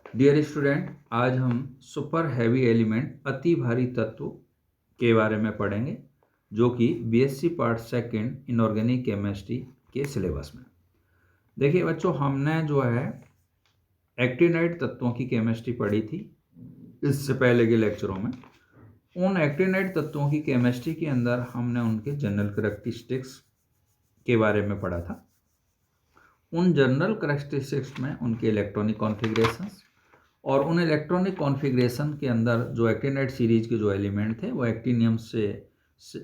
Dear student, आज हम super heavy element अति भारी तत्व के बारे में पढ़ेंगे जो कि BSc part second inorganic chemistry के सिलेबस में। देखिए बच्चों, हमने जो है एक्टिनाइड तत्वों की केमिस्ट्री पढ़ी थी इससे पहले के लेक्चरों में। उन एक्टिनाइड तत्वों की केमिस्ट्री के अंदर हमने उनके जनरल करैक्टरिस्टिक्स के बारे में पढ़ा था। उन जनरल करैक्टरिस्टिक्स में उनके इलेक्ट्रॉनिक कॉन्फ़िगरेशंस और उन इलेक्ट्रॉनिक कॉन्फ़िगरेशन के अंदर जो एक्टिनाइड सीरीज के जो एलिमेंट थे वो एक्टिनियम से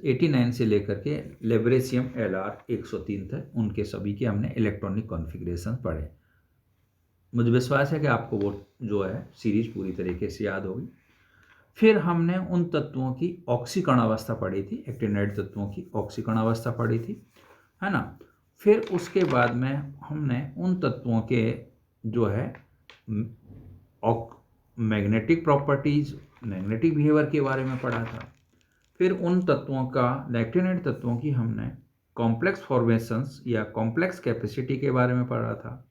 89 से लेकर के लेब्रेशियम Lr 103 थे। उनके सभी के हमने इलेक्ट्रॉनिक कॉन्फ़िगरेशन पढ़े। मुझे विश्वास है कि आपको वो जो है सीरीज पूरी तरीके से याद होगी। फिर हमने उन तत्वों की ऑक्सीकरण अवस्था पढ़ी थी, एक्टिनाइड तत्वों की ऑक्सीकरण अवस्था पढ़ी थी, है ना। फिर उसके बाद में हमने उन तत्वों के जो है मैग्नेटिक प्रॉपर्टीज, मैग्नेटिक बिहेवियर के बारे में पढ़ा था। फिर उन तत्वों का, एक्टिनाइड तत्वों की हमने कॉम्प्लेक्स फॉर्मेशंस या कॉम्प्लेक्स कैपेसिटी के बारे में पढ़ा था।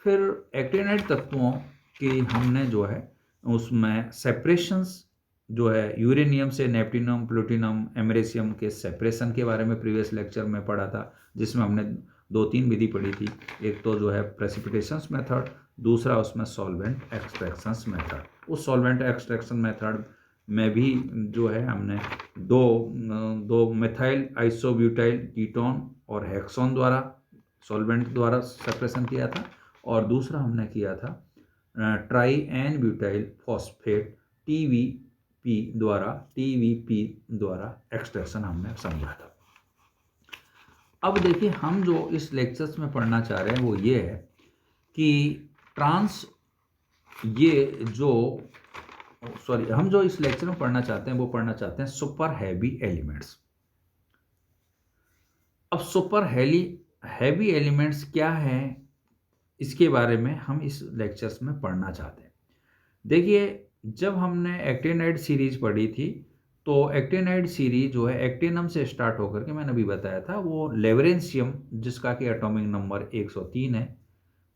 फिर एक्टिनाइड तत्वों की हमने जो है उसमें सेपरेशंस जो है यूरेनियम से नेप्टिनम, प्लूटिनम, एमरेशियम के सेपरेशन के बारे में प्रीवियस लेक्चर में पढ़ा था, जिसमें हमने 2-3 विधि पढ़ी थी। एक तो जो है प्रेसिपिटेशंस मेथड, दूसरा उसमें सॉल्वेंट एक्सट्रैक्शंस मेथड। उस सॉल्वेंट एक्सट्रैक्शन मेथड में भी जो है हमने दो मेथाइल आइसोब्यूटाइल कीटोन और हेक्सोन द्वारा, सॉल्वेंट द्वारा सेपरेशन किया था। और दूसरा हमने किया था tri N butyl phosphate TVP द्वारा एक्सट्रैक्शन हमने समझा था। अब देखिए, हम जो इस लेक्चर्स में पढ़ना चाह रहे हैं वो ये है कि हम जो इस लेक्चर में पढ़ना चाहते हैं वो पढ़ना चाहते हैं सुपर हैवी एलिमेंट्स। अब सुपर हैवी एलिमेंट्स क्या है, इसके बारे में हम इस लेक्चर्स में पढ़ना चाहते हैं। देखिए, जब हमने एक्टिनाइड सीरीज पढ़ी थी तो एक्टिनाइड सीरीज जो है एक्टिनम से स्टार्ट होकर के, मैंने अभी बताया था, वो लेवरेंशियम जिसका कि एटॉमिक नंबर 103 है,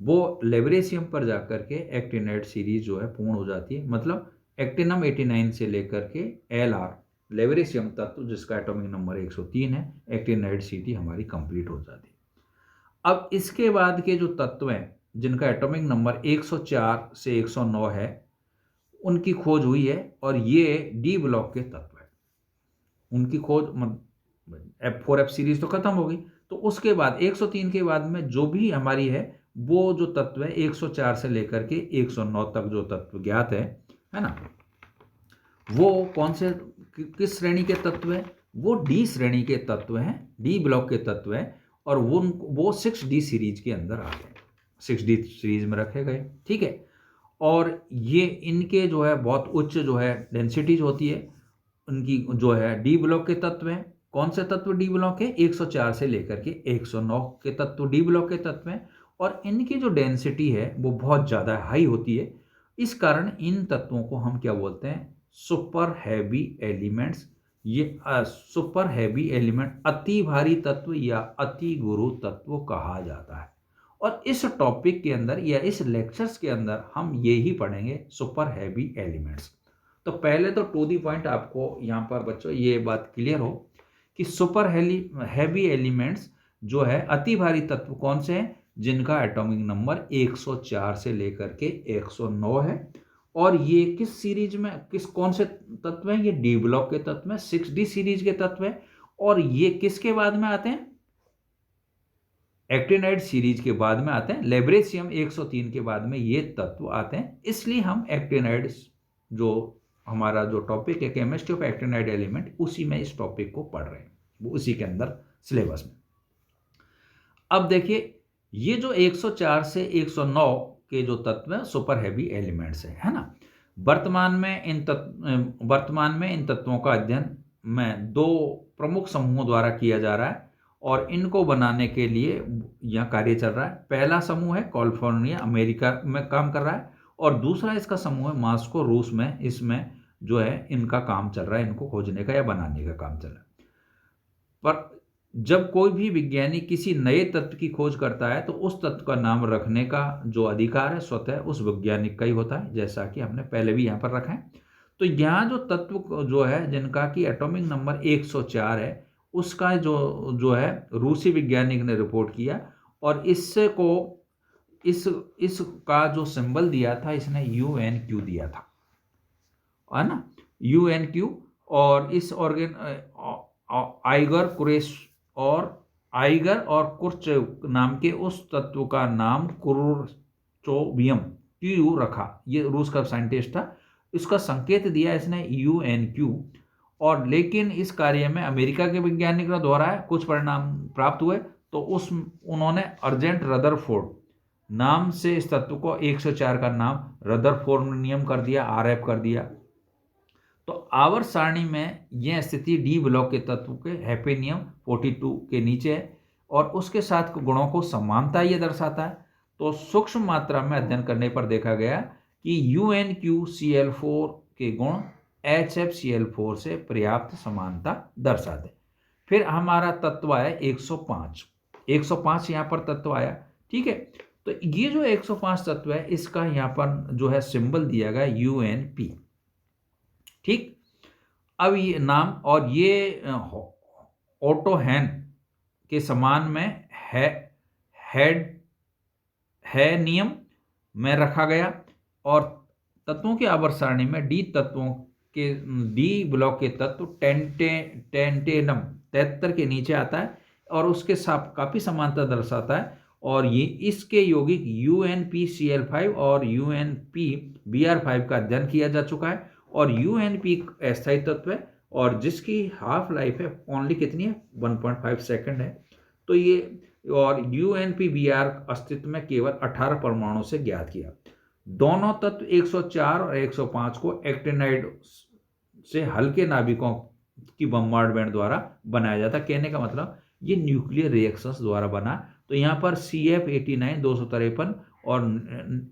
वो लेवरेशियम पर जाकर के एक्टिनाइड सीरीज जो है पूर्ण हो जाती है। मतलब एक्टिनम 89 से लेकर के Lr लेवरेशियम तत्व जिसका एटॉमिक नंबर 103 है, एक्टिनाइड सीरीज हमारी कंप्लीट हो जाती है। अब इसके बाद के जो तत्व हैं जिनका एटॉमिक नंबर 104 से 109 है, उनकी खोज हुई है और ये डी ब्लॉक के तत्व है। उनकी खोज F4F सीरीज तो खत्म हो गई, तो उसके बाद 103 के बाद में जो भी हमारी है वो जो तत्व है 104 से लेकर के 109 तक जो तत्व ज्ञात है ना, वो कौन से, किस श्रेणी के तत्व है? वो डी श्रेणी के तत्व हैं, डी ब्लॉक के तत्व हैं, और वो 6D सीरीज के अंदर आ गए, 6D सीरीज में रखे गए, ठीक है। और ये इनके जो है बहुत उच्च जो है डेंसिटीज होती है उनकी, जो है डी ब्लॉक के तत्व हैं। कौन से तत्व डी ब्लॉक है? 104 से लेकर के 109 के तत्व डी ब्लॉक के तत्व हैं, और इनकी जो डेंसिटी है वो बहुत ज़्यादा हाई होती है। इस कारण इन तत्वों को हम क्या बोलते हैं? Super heavy elements. ये सुपर हैवी एलिमेंट अति भारी तत्व या अति गुरु तत्व कहा जाता है। और इस टॉपिक के अंदर या इस लेक्चर्स के अंदर हम ये ही पढ़ेंगे, सुपर हैवी एलिमेंट्स। तो पहले तो टू दी पॉइंट आपको यहाँ पर बच्चों ये बात क्लियर हो कि सुपर हैवी एलिमेंट्स जो है अति भारी तत्व कौन से हैं? जिनका एटॉमिक नंबर 104 से लेकर के 109 है। और ये किस सीरीज में, कौन से तत्व हैं? ये डी ब्लॉक के तत्व हैं, 6D सीरीज के तत्व हैं। और ये किसके बाद में आते हैं? एक्टिनाइड सीरीज के बाद में आते हैं, लेब्रेशियम 103 के बाद में ये तत्व आते हैं। इसलिए हम एक्टिनाइड, जो हमारा जो टॉपिक है केमिस्ट्री ऑफ एक्टिनाइड एलिमेंट, उसी में इस टॉपिक को पढ़ रहे हैं, वो उसी के अंदर सिलेबस में। अब देखिए, ये जो 104 से 109 के जो तत्व हैं सुपर हैवी एलिमेंट्स हैं, है ना। वर्तमान में इन तत्वों का अध्ययन में दो प्रमुख समूहों द्वारा किया जा रहा है और इनको बनाने के लिए यहाँ कार्य चल रहा है। पहला समूह है कैलिफोर्निया अमेरिका में काम कर रहा है, और दूसरा इसका समूह है मॉस्को रूस में। इसमें जो है इनका काम चल रहा है, इनको खोजने का या बनाने का काम चल रहा है। पर जब कोई भी वैज्ञानिक किसी नए तत्व की खोज करता है तो उस तत्व का नाम रखने का जो अधिकार है स्वतः उस वैज्ञानिक का ही होता है, जैसा कि हमने पहले भी यहाँ पर रखा है। तो यहाँ जो तत्व जो है जिनका कि एटॉमिक नंबर 104 है, उसका जो जो है रूसी वैज्ञानिक ने रिपोर्ट किया, और इससे को इसका जो सिंबल दिया था इसने UNQ दिया था, है ना, UNQ। और इस ऑर्गेन आइगर कुरेश और आइगर और कुर्चेव नाम के उस तत्व का नाम कुर्चोवियम क्यू रखा। ये रूस का साइंटिस्ट था, इसका संकेत दिया इसने UNQ। और लेकिन इस कार्य में अमेरिका के वैज्ञानिकों द्वारा कुछ परिणाम प्राप्त हुए, तो उन्होंने अर्जेंट रदरफोर्ड नाम से इस तत्व को 104 का नाम रदरफोर्ड नियम कर दिया, RF कर दिया। तो आवर्त सारणी में यह स्थिति डी ब्लॉक के तत्व के हैपेनियम 42 के नीचे है, और उसके साथ गुणों को समानता यह दर्शाता है। तो सूक्ष्म मात्रा में अध्ययन करने पर देखा गया कि UNQCl4 के गुण HFCl4 से पर्याप्त समानता दर्शाते। फिर हमारा तत्व आया 105 यहाँ पर तत्व आया, ठीक है। तो ये जो 105 तत्व है इसका यहाँ पर जो है सिंबल दिया गया UNP, ठीक। अब ये नाम, और ये ऑटोहैन के समान में है नियम में रखा गया, और तत्वों के आवर्त सारणी में डी तत्वों के डी ब्लॉक के तत्व टेंटेनम 73 के नीचे आता है, और उसके साथ काफी समानता दर्शाता है। और ये इसके यौगिक UNPCl5 और UNPBr5 का अध्ययन किया जा चुका है, और UNP अस्थायी तत्व है और जिसकी हाफ लाइफ है ओनली कितनी है 1.5 सेकंड है। तो ये और UNPBr अस्तित्व में केवल 18 परमाणु से ज्ञात किया। दोनों तत्व 104 और 105 को एक्टिनाइड से हल्के नाभिकों की बम्बार्डमेंट द्वारा बनाया जाता। कहने का मतलब ये न्यूक्लियर रिएक्शंस द्वारा बना। तो यहाँ पर CF89 253 और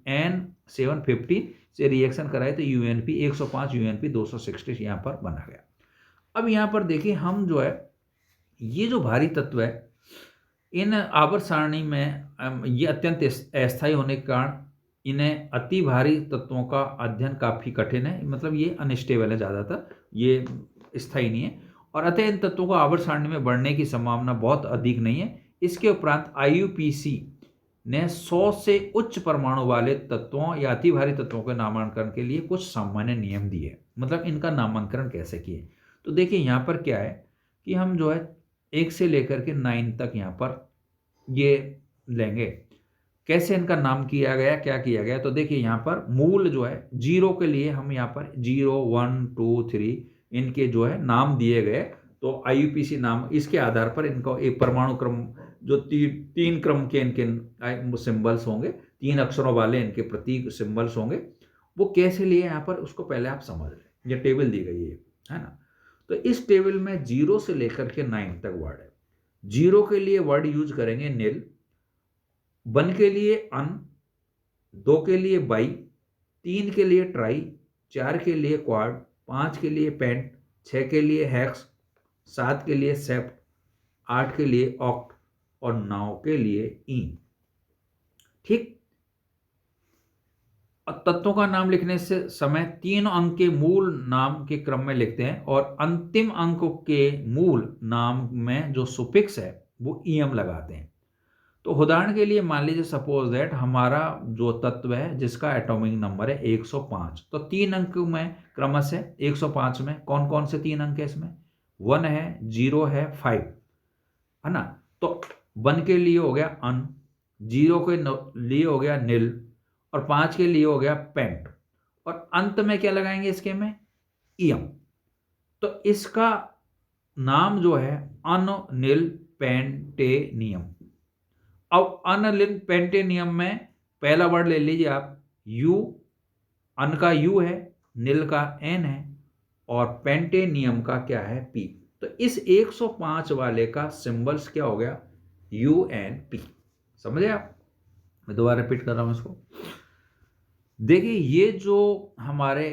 N750 से रिएक्शन कराए तो UNP 105 UNP 266 यहाँ पर बना गया। अब यहाँ पर देखिए हम जो है ये जो भारी तत्व है इन आवर्त सारणी में ये अत्यंत अस्थायी होने के कारण इन्हें अति भारी तत्वों का अध्ययन काफ़ी कठिन है, मतलब ये अनस्टेबल है, ज़्यादातर ये स्थायी नहीं है, और अतः इन तत्वों को आवर्त सारणी में बढ़ने की संभावना बहुत अधिक नहीं है। इसके उपरांत IUPAC ने 100 से उच्च परमाणु वाले तत्वों या अति भारी तत्वों के नामांकन के लिए कुछ सामान्य नियम दिए, मतलब इनका नामांकन कैसे किए। तो देखिए यहाँ पर क्या है कि हम जो है 1 से लेकर के 9 तक यहाँ पर ये लेंगे, कैसे इनका नाम किया गया, क्या किया गया। तो देखिए यहाँ पर मूल जो है 0 के लिए हम यहाँ पर 0 1 2 3 इनके जो है नाम दिए गए। तो IUPAC नाम इसके आधार पर इनको एक परमाणु क्रम जो तीन क्रम के इनके सिंबल्स होंगे, 3 अक्षरों वाले इनके प्रतीक सिंबल्स होंगे, वो कैसे लिए यहाँ पर उसको पहले आप समझ लें। ये टेबल दी गई है ना। तो इस टेबल में 0 से लेकर के 9 तक वर्ड है। 0 के लिए वर्ड यूज करेंगे नील, 1 के लिए अन, 2 के लिए बाई, 3 के लिए ट्राई, 4 के लिए क्वाड, 5 के लिए पेंट, 6 के लिए हेक्स, 7 के लिए सेप्ट, 8 के लिए ऑक्ट और 9 के लिए इन, ठीक। तत्वों का नाम लिखने से समय 3 अंक के मूल नाम के क्रम में लिखते हैं, और अंतिम अंक के मूल नाम में जो सुफिक्स है वो EM लगाते हैं। तो उदाहरण के लिए मान लीजिए सपोज दैट हमारा जो तत्व है जिसका एटॉमिक नंबर है 105, तो 3 अंक में क्रमशः 105 में कौन कौन से 3 अंक है, इसमें 1 है, 0 है, 5 है ना। तो 1 के लिए हो गया अन, 0 के लिए हो गया नील, और 5 के लिए हो गया पेंट, और अंत में क्या लगाएंगे इसके में EM। तो इसका नाम जो है अननिल पेंटेनियम। अब अनलिन पेंटेनियम में पहला वर्ड ले लीजिए आप U, अन का U है, नील का N है, और पेंटेनियम का क्या है P। तो इस 105 वाले का सिंबल्स क्या हो गया UNP। समझे आप? मैं दोबारा रिपीट कर रहा हूं इसको। देखिए ये जो हमारे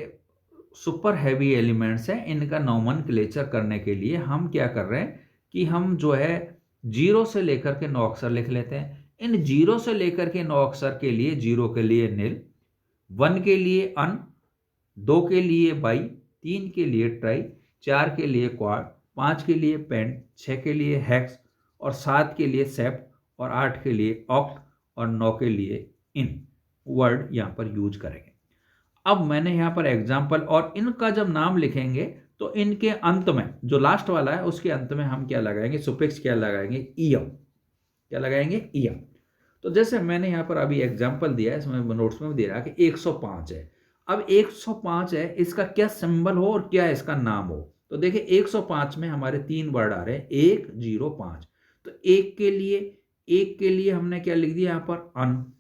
सुपर हैवी एलिमेंट्स हैं इनका नोमेनक्लेचर करने के लिए हम क्या कर रहे हैं कि हम जो है जीरो से लेकर के 9 अक्षर लिख लेते हैं। इन जीरो से लेकर के 9 अक्षर के लिए, जीरो के लिए नील, 1 के लिए अन, 2 के लिए बाई, 3 के लिए ट्राई, 4 के लिए क्वाड, 5 के लिए पेंट, 6 के लिए हेक्स और 7 के लिए सेप्ट और 8 के लिए ऑक्ट और 9 के लिए इन वर्ड यहाँ पर यूज करेंगे। अब मैंने यहाँ पर एग्जाम्पल, और इनका जब नाम लिखेंगे तो इनके अंत में, जो लास्ट वाला है उसके अंत में हम क्या लगाएंगे, सुफिक्स क्या लगाएंगे, ईएम। क्या लगाएंगे, ईएम। तो जैसे मैंने यहाँ पर अभी एग्जाम्पल दिया है, इसमें नोट्स में भी दे रहा है कि 105 है। अब 105 है, इसका क्या सिंबल हो और क्या इसका नाम हो। तो देखिए 105 में हमारे 3 वर्ड आ रहे हैं, 105। तो एक के लिए हमने क्या लिख दिया यहाँ पर, अन,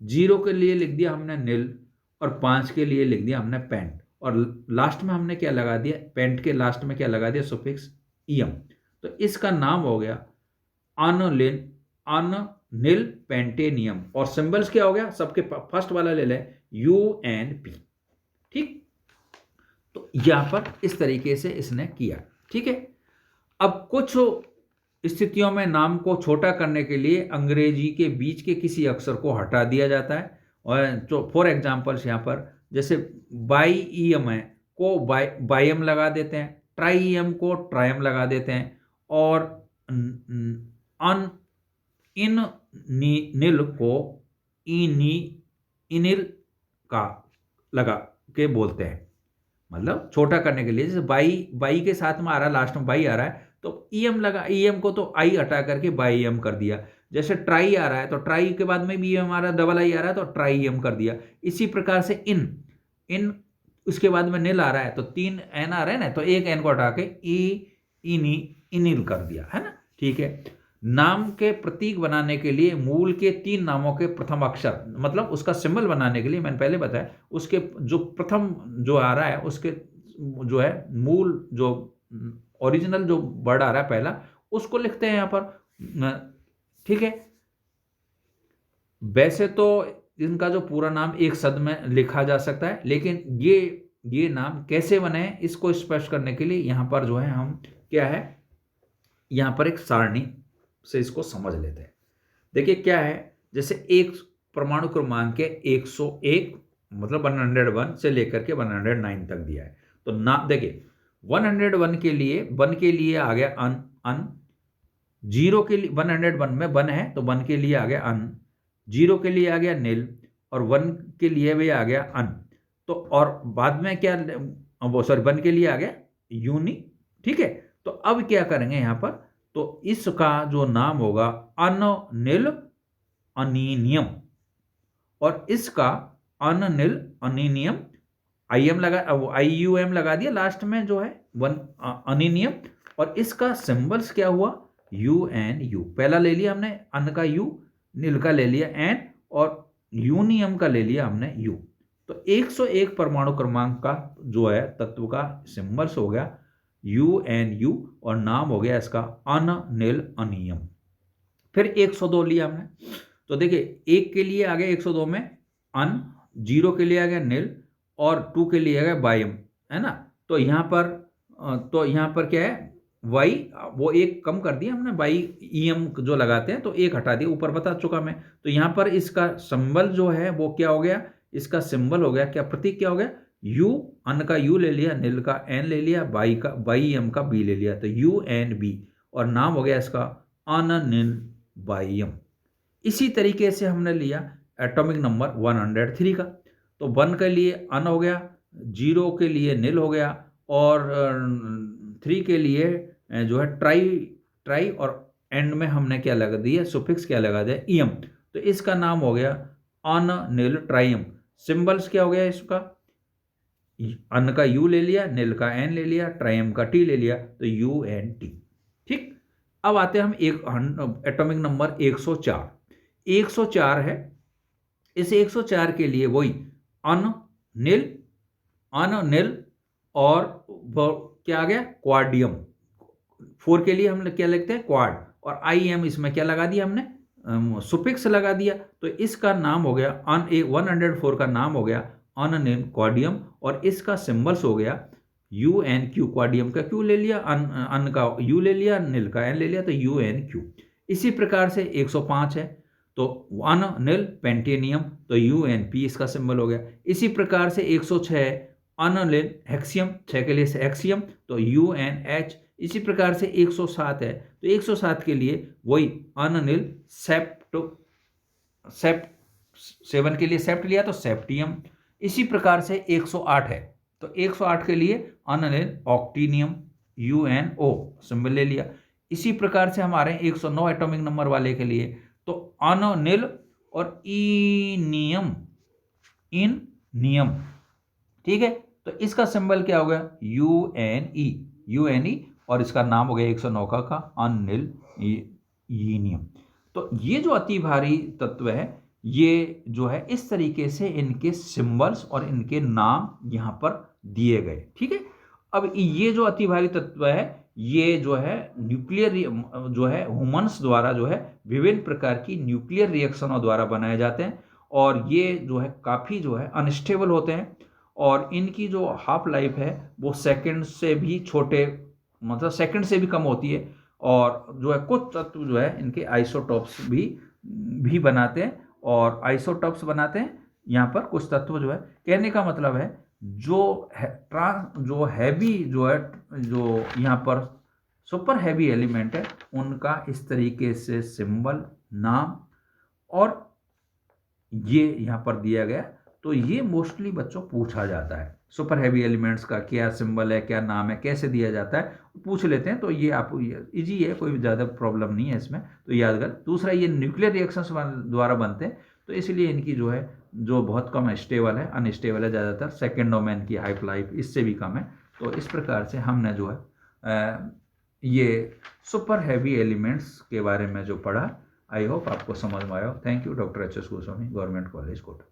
0 के लिए लिख दिया हमने नील और 5 के लिए लिख दिया हमने पेंट, और लास्ट में हमने क्या लगा दिया, पेंट के लास्ट में क्या लगा दिया, सुफिक्स ईएम। तो इसका नाम हो गया अनिल पेंटेनियम। और सिंबल्स क्या हो गया, सबके फर्स्ट वाला ले लें, UNP। ठीक, तो यहां पर इस तरीके से इसने किया। ठीक है, अब कुछ स्थितियों में नाम को छोटा करने के लिए अंग्रेजी के बीच के किसी अक्षर को हटा दिया जाता है। और जो फॉर एग्जाम्पल्स यहाँ पर जैसे बाईएम है को बाईएम लगा देते हैं, ट्राईएम को ट्रायम लगा देते हैं, और अन इन नील को इनिल का लगा के बोलते हैं, मतलब छोटा करने के लिए। जैसे बाई के साथ में आ रहा है, लास्ट में बाई आ रहा है तो ईएम लगा, ईएम को तो आई हटा करके बाई एम कर दिया। जैसे ट्राई आ रहा है तो ट्राई के बाद में भी ईएम आ रहा है, डबल आई आ रहा है तो ट्राई एम कर दिया। इसी प्रकार से इन उसके बाद में नील आ रहा है तो 3 एन आ रहे हैं ना, तो एक एन को हटा के इनिल कर दिया, है ना। ठीक है, नाम के प्रतीक बनाने के लिए मूल के 3 नामों के प्रथम अक्षर, मतलब उसका सिंबल बनाने के लिए मैंने पहले बताया, उसके जो प्रथम जो आ रहा है उसके जो है मूल जो ओरिजिनल जो वर्ड आ रहा है पहला, उसको लिखते हैं यहां पर। ठीक है, वैसे तो इनका जो पूरा नाम एक शब्द में लिखा जा सकता है, लेकिन ये नाम कैसे बने इसको स्पष्ट करने के लिए यहां पर जो है हम क्या है, यहां पर एक सारणी से इसको समझ लेते हैं। देखिए क्या है, जैसे एक परमाणु क्रमांक के 101 मतलब 101 से लेकर के 109 तक दिया है। तो ना देखिए 101 के लिए आ गया अन, 0 के लिए 101 में 1 है तो 1 के लिए आ गया अन, 0 के लिए आ गया नील और 1 के लिए भी आ गया अन। तो और बाद में क्या, वो सॉरी 1 के लिए आ गया यूनि। ठीक है, तो अब क्या करेंगे यहाँ पर, तो इसका जो नाम होगा अनिल अनिनियम, और इसका अनिल अनिनियम आईएम लगा, IUM लगा दिया लास्ट में जो है अनिनियम, और इसका सिंबल्स क्या हुआ, UNU। पहला ले लिया हमने अन का U, नील का ले लिया N और यूनियम का ले लिया हमने U। तो 101 परमाणु क्रमांक का जो है तत्व का सिंबल्स हो गया UNU और नाम हो गया इसका अनिल अनियम। फिर 102 लिया हमने, तो देखिए 1 के लिए आ गया 102 में अन, 0 के लिए आ गया नील और 2 के लिए आ गया बायम, है ना। तो यहाँ पर क्या है, वाई वो एक कम कर दिया हमने, बाई ईएम जो लगाते हैं तो एक हटा दिया, ऊपर बता चुका मैं। तो यहाँ पर इसका सिंबल जो है वो क्या हो गया, इसका सिंबल हो गया क्या, प्रतीक क्या हो गया, यू, अन का यू ले लिया, नील का एन ले लिया, बाई एम का बी ले लिया, तो UNB, और नाम हो गया इसका अनिल बाईएम। इसी तरीके से हमने लिया एटॉमिक नंबर 103 का, तो 1 के लिए अन हो गया, 0 के लिए नील हो गया और 3 के लिए जो है ट्राई और एंड में हमने क्या लगा दिया, सुफिक्स क्या लगा दिया, ईएम। तो इसका नाम हो गया अनिल ट्राइम। सिंबल्स क्या हो गया इसका, अन का यू ले लिया, नील का एन ले लिया, ट्राइम का टी ले लिया, तो UNT। ठीक, अब आते हैं हम एक एटॉमिक नंबर 104 है। इस 104 के लिए वही अनिल और क्या आ गया, क्वाडियम। 4 के लिए हम क्या लिखते हैं, क्वाड, और IM इसमें क्या लगा दिया हमने, सुफिक्स लगा दिया। तो इसका नाम हो गया 104 का नाम हो गया अनिल क्वाडियम और इसका सिंबल्स हो गया UnQ, क्वाडियम का Q ले लिया, अन का U ले लिया, नील का N ले लिया, तो UnQ। इसी प्रकार से 105 है तो अन नील पेंटेनियम, तो UnP इसका सिंबल हो गया। इसी प्रकार से 106 है अन नील हेक्सियम, 6 के लिए हेक्सियम, तो UnH। इसी प्रकार से 107 है तो 107 के लिए वही अन नील सेप्टो, सेप्ट 7 के लिए सेप्ट लिया तो सेप्टियम। इसी प्रकार से 108 है तो 108 के लिए अनिल ऑक्टीनियम, UnO सिंबल ले लिया। इसी प्रकार से हमारे 109 एटॉमिक नंबर वाले के लिए तो अनिल और इनियम, इन नियम, ठीक है। तो इसका सिंबल क्या हो गया, UNE, और इसका नाम हो गया 109 का अनिल ईनियम। तो ये जो अति भारी तत्व है, ये जो है इस तरीके से इनके सिंबल्स और इनके नाम यहां पर दिए गए, ठीक है। अब ये जो अति भारी तत्व है, ये जो है न्यूक्लियर जो है ह्यूमंस द्वारा जो है विभिन्न प्रकार की न्यूक्लियर रिएक्शनों द्वारा बनाए जाते हैं, और ये जो है काफ़ी जो है अनस्टेबल होते हैं, और इनकी जो हाफ लाइफ है वो सेकंड से भी छोटे, मतलब सेकंड से भी कम होती है। और जो है कुछ तत्व जो है इनके आइसोटॉप्स भी बनाते हैं, और आइसोटॉप्स बनाते हैं यहाँ पर कुछ तत्व जो है। कहने का मतलब है जो हैवी जो है, जो यहाँ पर सुपर हैवी एलिमेंट है, उनका इस तरीके से सिंबल, नाम और ये यहाँ पर दिया गया। तो ये मोस्टली बच्चों पूछा जाता है, सुपर हैवी एलिमेंट्स का क्या सिंबल है, क्या नाम है, कैसे दिया जाता है, पूछ लेते हैं। तो ये आप इजी है, कोई ज़्यादा प्रॉब्लम नहीं है इसमें, तो याद कर। दूसरा, ये न्यूक्लियर रिएक्शंस द्वारा बनते हैं, तो इसलिए इनकी जो है जो बहुत कम स्टेबल है, अनस्टेबल है ज़्यादातर, सेकेंड डोमेन की हाइफ लाइफ इससे भी कम है। तो इस प्रकार से हमने जो है ये सुपर हैवी एलिमेंट्स के बारे में जो पढ़ा, आई होप आपको समझ में आया। Thank you. Doctor H S Goswami, government college Kota.